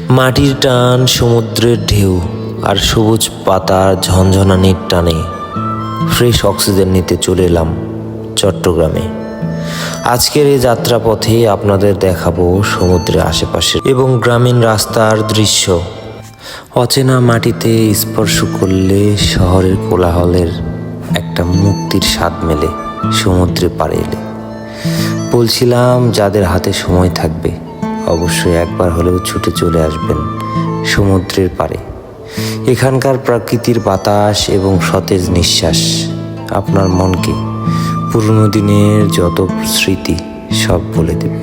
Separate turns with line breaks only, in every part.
মাটির টান, সমুদ্রের ঢেউ আর সবুজ পাতার ঝনঝনানির টানে ফ্রেশ অক্সিজেন নিতে চলে এলাম চট্টগ্রামে। আজকের এই যাত্রাপথে আপনাদের দেখাবো সমুদ্রের আশেপাশে এবং গ্রামীণ রাস্তার দৃশ্য। অচেনা মাটিতে স্পর্শ করলে শহরের কোলাহলের একটা মুক্তির স্বাদ মেলে সমুদ্রে পাড়ে এলে। বলছিলাম, যাদের হাতে সময় থাকবে অবশ্যই একবার হলেও ছুটে চলে আসবেন সমুদ্রের পাড়ে। এখানকার প্রাকৃতিক বাতাস এবং সতেজ নিঃশ্বাস আপনার মনকে পুরনো দিনের যত স্মৃতি সব বলে দেবে।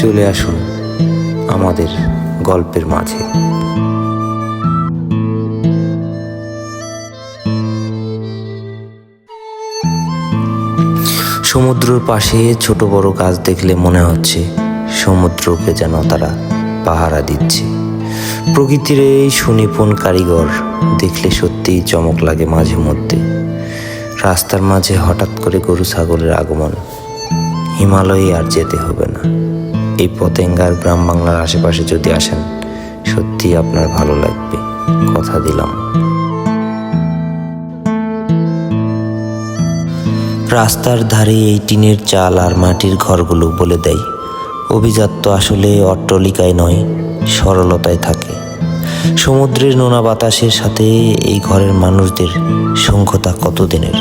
চলে আসুন আমাদের গল্পের মাঝে। সমুদ্রের পাশে ছোট বড় গাছ দেখলে মনে হচ্ছে সমুদ্রকে যেন তারা পাহারা দিচ্ছে। প্রকৃতির এই সুনিপুণ কারিগর দেখলে সত্যিই চমক লাগে মাঝে মধ্যে। রাস্তার মাঝে হঠাৎ করে গরু ছাগলের আগমন, হিমালয়ে আর যেতে হবে না। এই পতেঙ্গার গ্রাম বাংলার আশেপাশে যদি আসেন, সত্যিই আপনার ভালো লাগবে, কথা দিলাম। রাস্তার ধারে এই টিনের চাল আর মাটির ঘরগুলো বলে দেয় অভিজাত্য আসলে অট্টালিকায় নয়, সরলতায় থাকে। সমুদ্রের নোনা বাতাসের সাথে এই ঘরের মানুষদের সখ্যতা কতদিনের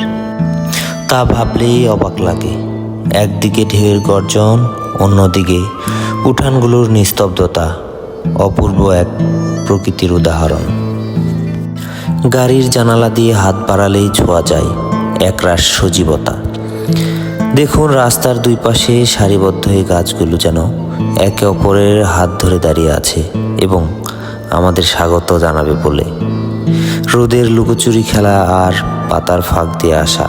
তা ভাবলেই অবাক লাগে। একদিকে ঢেউয়ের গর্জন, অন্যদিকে উঠানগুলোর নিস্তব্ধতা অপূর্ব এক প্রকৃতির উদাহরণ। গাড়ির জানালা দিয়ে হাত বাড়ালেই ছোঁয়া যায় একরাশ সজীবতা। দেখুন, রাস্তার দুই পাশে সারিবদ্ধ এই গাছগুলো যেন একে অপরের হাত ধরে দাঁড়িয়ে আছে এবং আমাদের স্বাগত জানাবে বলে। রোদের লুকোচুরি খেলা আর পাতার ফাঁক দিয়ে আসা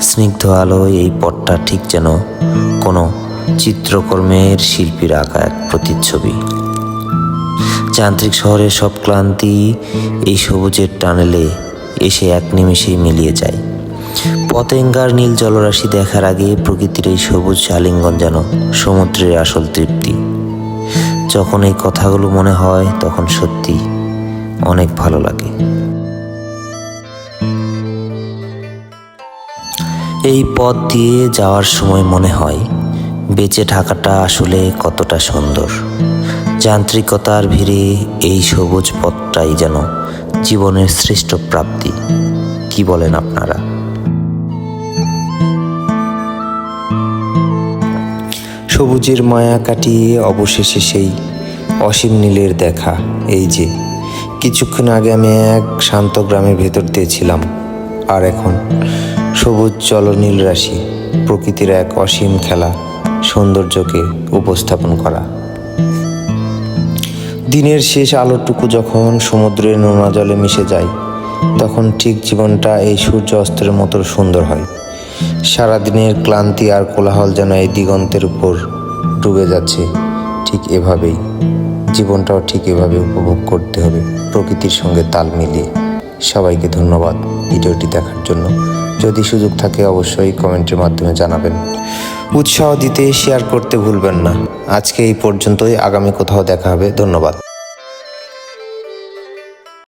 স্নিগ্ধ আলোয় এই পথটা ঠিক যেন কোনো চিত্রকর্মের শিল্পীর আঁকা এক প্রতিচ্ছবি। যান্ত্রিক শহরের সব ক্লান্তি এই সবুজের টানেলে এসে এক নিমেষেই মিলিয়ে যায়। পতেঙ্গার নীল জলরাশি দেখার আগে প্রকৃতির এই সবুজ আলিঙ্গন যেন সমুদ্রের আসল তৃপ্তি। যখন এই কথাগুলো মনে হয় তখন সত্যি অনেক ভালো লাগে। এই পথ দিয়ে যাওয়ার সময় মনে হয় বেঁচে থাকাটা আসলে কতটা সুন্দর। যান্ত্রিকতার ভিড়ে এই সবুজ পথটাই যেন জীবনের শ্রেষ্ঠ প্রাপ্তি। কি বলেন আপনারা? সবুজের মায়া কাটিয়ে অবশেষে সেই অসীম নীলের দেখা। এই যে কিছুক্ষণ আগে আমি এক শান্ত গ্রামের ভেতর দিয়ে ছিলাম, আর এখন সবুজ জলনীল রাশি প্রকৃতির এক অসীম খেলা সৌন্দর্যকে উপস্থাপন করা। দিনের শেষ আলোটুকু যখন সমুদ্রের নোনা জলে মিশে যায়, তখন ঠিক জীবনটা এই সূর্য অস্তের মতো সুন্দর হয়। সারাদিনের ক্লান্তি আর কোলাহল যেন এই দিগন্তের উপর ডুবে যাচ্ছে। ঠিক এভাবেই জীবনটাও ঠিক এভাবে উপভোগ করতে হবে, প্রকৃতির সঙ্গে তাল মিলিয়ে। সবাইকে ধন্যবাদ ভিডিওটি দেখার জন্য। যদি সুযোগ থাকে অবশ্যই কমেন্টের মাধ্যমে জানাবেন। উৎসাহ দিতে শেয়ার করতে ভুলবেন না। আজকে এই পর্যন্তই, আগামী কোথাও দেখা হবে। ধন্যবাদ।